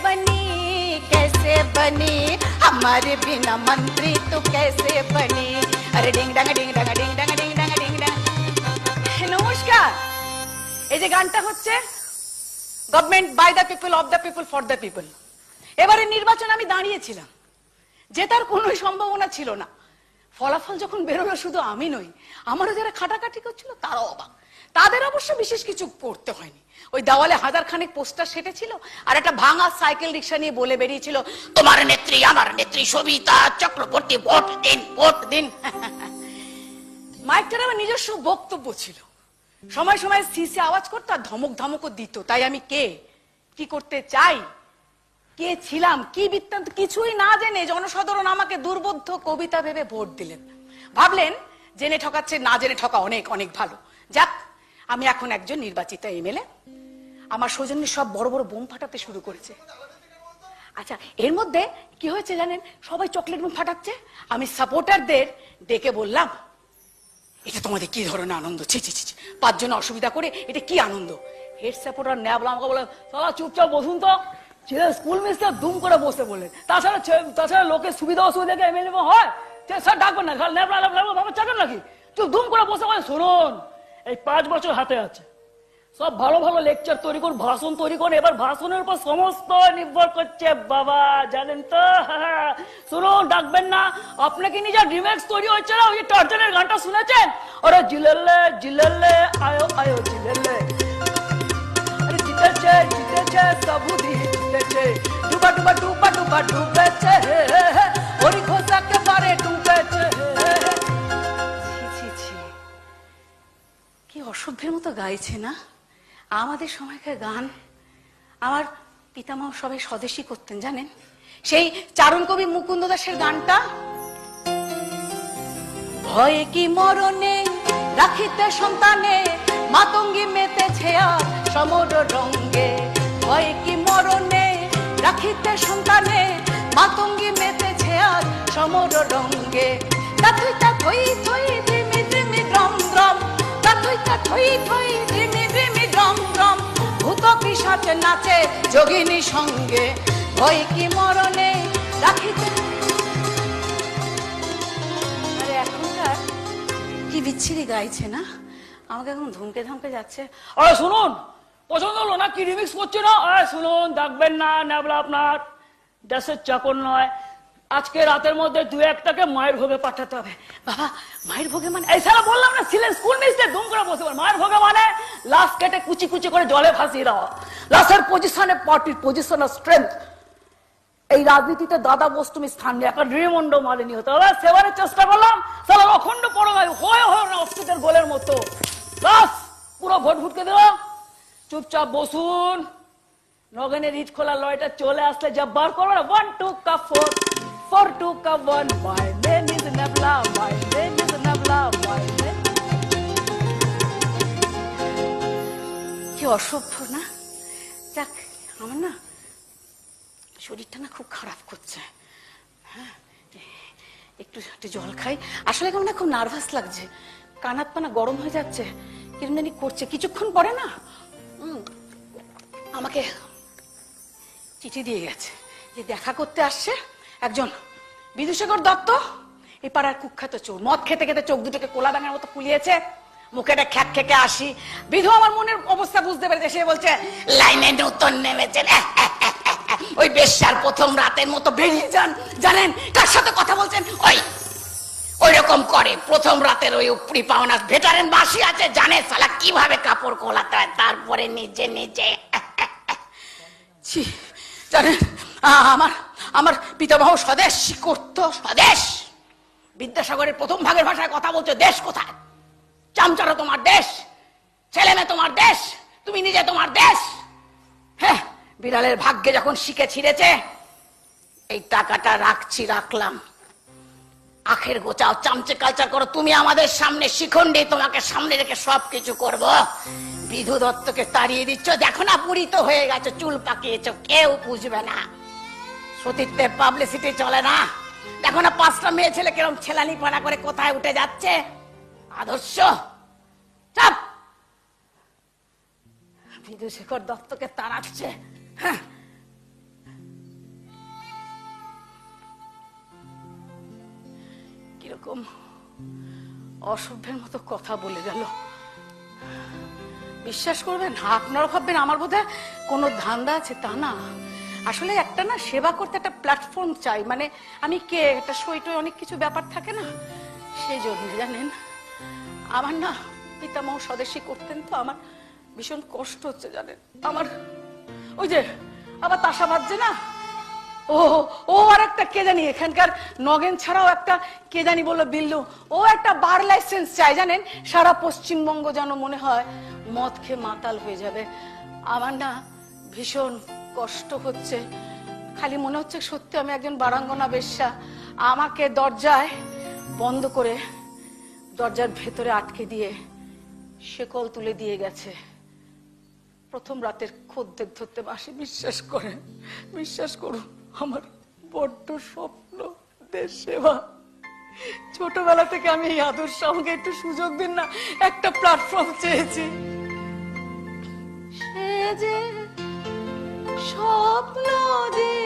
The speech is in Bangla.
बनी हमारे बिना मंत्री तो कैसे बनी। अरे डिंग डंग डिंग डंग डिंग डंग डिंग डंग डिंग डंग। नमस्कार, এই যে গানটা হচ্ছে government by the people, of the people, for the people. এবারে নির্বাচন আমি দাঁড়িয়েছিলাম, জেতার কোনো সম্ভাবনা ছিল না। ফলাফল যখন বেরোলো শুধু আমি নই, আমারও যারা খাটাখাটি করছিল তারাও অবাক। তাদের অবশ্য বিশেষ কিছু করতে হয়নি। ওই দেওয়ালে হাজার খানেক পোস্টার সেটেছিল আর একটা ভাঙা সাইকেল রিক্সা নিয়ে বলে বেরিয়েছিল, তোমার নেত্রী আমার নেত্রী সবিতা চক্রবর্তী, ভোট দিন ভোট দিন। মাইকটার আমার নিজস্ব বক্তব্য ছিল, সময় সময় সিসি আওয়াজ করতো আর ধমক ধমকও দিত। তাই আমি কে, কি করতে চাই, কে ছিলাম, কি বৃত্তান্ত কিছুই না জেনে জনসাধারণ আমাকে দুর্বোধ্য কবিতা ভেবে ভোট দিলেন। ভাবলেন জেনে ঠকাচ্ছে, না জেনে ঠকা অনেক অনেক ভালো। যাক, আমি এখন একজন নির্বাচিত এমএলএ। আমার সৌজন্যে সব বড় বড় বোম ফাটাতে শুরু করেছে। আচ্ছা, এর মধ্যে কি হয়েছে জানেন, সবাই চকলেট বোম ফাটাচ্ছে। আমি সাপোর্টারদের ডেকে বললাম, এটা তোমাদের কি ধরনের আনন্দ, ছি ছি ছি, 5 জন অসুবিধা করে এটা কি আনন্দ। হেড সাপোর্টার ন্যাবলা আমাকে বলে, সালা চুপচাপ বসুন তো। ছেলে স্কুল মিস্টার দুম করে বসে বললেন, তাছাড়া লোকের সুবিধা অসুবিধাকে এমএলএ হয়, স্যার ডাকবেন না, ন্যাবলা চাকর নাকি, চুপ দুম করে বসে বলে, শুনুন এই 5 বছর হাতে আছে, সব ভালো ভালো লেকচার তৈরি করুন, ভাষণ তৈরি করুন, এবার ভাষণের উপর সমস্ত নির্ভর করছে বাবা, জানেন তো। শুনুন, ডাকবেন না। আপনাকে নিজের রিমেক্স তৈরি হচ্ছে না, ওই টার্জানের গানটা শুনেছেন, ওরে জিলেলে জিলেলে আয়ো আয়ো জিলেলে, আরে জিতেছে জিতেছে সবুদি জিতেছে, ডুবা ডুবা ডুবা ডুবা ডুবেছে, ওরি খোসাকে পারে ডুবেছে। কি অসভ্যের মতো গাইছে না আমাদের সময়কার গান। আমার পিতামহ সবাই স্বদেশী করতেন জানেন, সেই চারণ কবি মুকুন্দ দাসের গানটা, ভয়ে কি মরণে রাখিতে সন্তানে মাতঙ্গী মেতেছে আর সমর রঙ্গে, ভয়ে কি মরণে রাখিতে সন্তানে মাতঙ্গী মেতেছে আর সমর রঙ্গে, তাথই তাথই থই ধিমি ধিমি ড্রম ড্রম, তাথই তাথই থই ধিমি ধিমি ড্রম ড্রম, ভূত পিশাচ নাচে যোগিনী সঙ্গে, ভয় কি মরণে রাখিতে। আরে এখনকার কি বিচ্ছিরি গাইছে না, আমাকে এখন ধমকে ধমকে যাচ্ছে। আরে শুনুন, পছন্দ হলো না কি রিমিক্স করছে না, আরে শুনুন, ডাকবেন না, ন্যাবলা আপনার দেশের চাকর নয়, আজকে রাতের মধ্যে 2-1টাকে মায়ের ভোগে পাঠাতে হবে। বাবা, মায়ের ভোগে মানে? এই সালা বললাম না, ছিলেন স্কুল মিস্টার দুম করে বসে বল, মায়ের ভোগে মানে লাশ কেটে কুচি কুচি করে জলে ভাসিয়ে দেওয়া, লাশের পজিশনে পার্টির পজিশন অফ স্ট্রেংথ। এই রাজনীতিতে দাদা বস্তুমি স্থান নিয়ে একটা রিমন্ড মালিনী হতে হবে। সেবারের চেষ্টা করলাম, সালা অখণ্ড পরমায়ু হয়ে হয়ে না অস্তিত্বের গোলের মতো, লাশ পুরো ভোট ভুটকে দিল। চুপচাপ বসুন, নগেনের ইট খোলা লয়টা চলে আসলে যা বার করবে না, 1 2 কা 4 4 2 কা 1, my name is Nabla, my name is Nabla, my name। কি অসভ্য না। যাক, আমার না শরীরটা না খুব খারাপ করছে। হ্যাঁ, একটু একটু জল খাই। আসলে কেমন না, খুব নার্ভাস লাগছে, কানাত পানা গরম হয়ে যাচ্ছে, কিরম জানি করছে। কিছুক্ষণ পরে না আমাকে চিঠি দিয়ে গেছে যে দেখা করতে আসছে একজন বিদুশেখর দত্ত, এই পাড়ার কুখ্যাত চোর, মদ খেতে খেতে চোখ দুটোকে কোলা ব্যাঙের মতো ফুলিয়েছে, মুখেটা খ্যাক খেকে আসি। বিধু আমার মনের অবস্থা বুঝতে পেরেছে, সে বলছে লাইনে নতুন নেমেছেন, ওই বেশ্যার প্রথম রাতের মতো বেরিয়ে যান। জানেন কার সাথে কথা বলছেন? ওই রকম করে প্রথম রাতের ওই উপরি পাওনা ভেটারেন বাসি আছে, জানে সালা কিভাবে কাপড় কোলাতে হয়, তারপরে নিজে নিজে। জানেন, আমার পিতামহ স্বদেশ করত, স্বদেশ। বিদ্যাসাগরের প্রথম ভাগের ভাষায় কথা বলছো, দেশ কোথায়? চামচারো তোমার দেশ, ছেলে মেয়ে তোমার দেশ, তুমি নিজে তোমার দেশ। হ্যাঁ, বিড়ালের ভাগ্যে যখন শিখে ছিঁড়েছে, এই টাকাটা রাখলাম। আখের গোচাও, চামচে কালচার করো, তুমি আমাদের সামনে শিখন্ডি, তোমাকে সামনে রেখে সবকিছু করব। বিধু দত্তকে তাড়িয়ে দিচ্ছ, দেখো না পুরিত হয়ে গেছে, চুল পাকিয়েছ, কেউ বুঝবে না। সতীত্বের পাবলিসিটি চলে না, দেখো না 5টা মেয়ে ছেলে কিরম ছেলানি পানা করে কোথায় উঠে যাচ্ছে। আদর্শ চাপ, বিধুশেখর দত্তকে তাড়াচ্ছে। হ্যাঁ, কিরকম অসভ্যের মতো কথা বলে গেল। বিশ্বাস করবেন, আপনারা ভাববেন আমার বোধহয় কোনো ধান্দা আছে, তা না। আসলে একটা না সেবা করতে একটা প্ল্যাটফর্ম চাই, মানে আমি কে, একটা সইটই অনেক কিছু ব্যাপার থাকে না, সেই জন্য জানেন আমার না পিতামহ স্বদেশী করতেন, তো আমার ভীষণ কষ্ট হচ্ছে জানেন। আমার ওই যে আবার তাসা বাজছে না, ও ও আর একটা কে জানি এখানকার নগেন ছাড়াও একটা কে জানি বললো বিল্লু, ও একটা বার লাইসেন্স চাই জানেন। সারা পশ্চিমবঙ্গ যেন মনে হয় মদ খেয়ে মাতাল হয়ে যাবে। আমার না ভীষণ কষ্ট হচ্ছে, খালি মনে হচ্ছে সত্যি আমি একজন বারাঙ্গনা বেশ্যা। আমাকে দরজায় বন্ধ করে দরজার ভেতরে আটকে দিয়ে শেকল তুলে দিয়ে গেছে। প্রথম রাতের খদ্দের ধরতে বাসি। বিশ্বাস করুন আমার বড্ড স্বপ্ন দেশ সেবা। ছোটবেলা থেকে আমি এই আদর্শ, আমাকে একটু সুযোগ দিন না, একটা প্ল্যাটফর্ম চেয়েছি। সে যে স্বপ্ন দিয়ে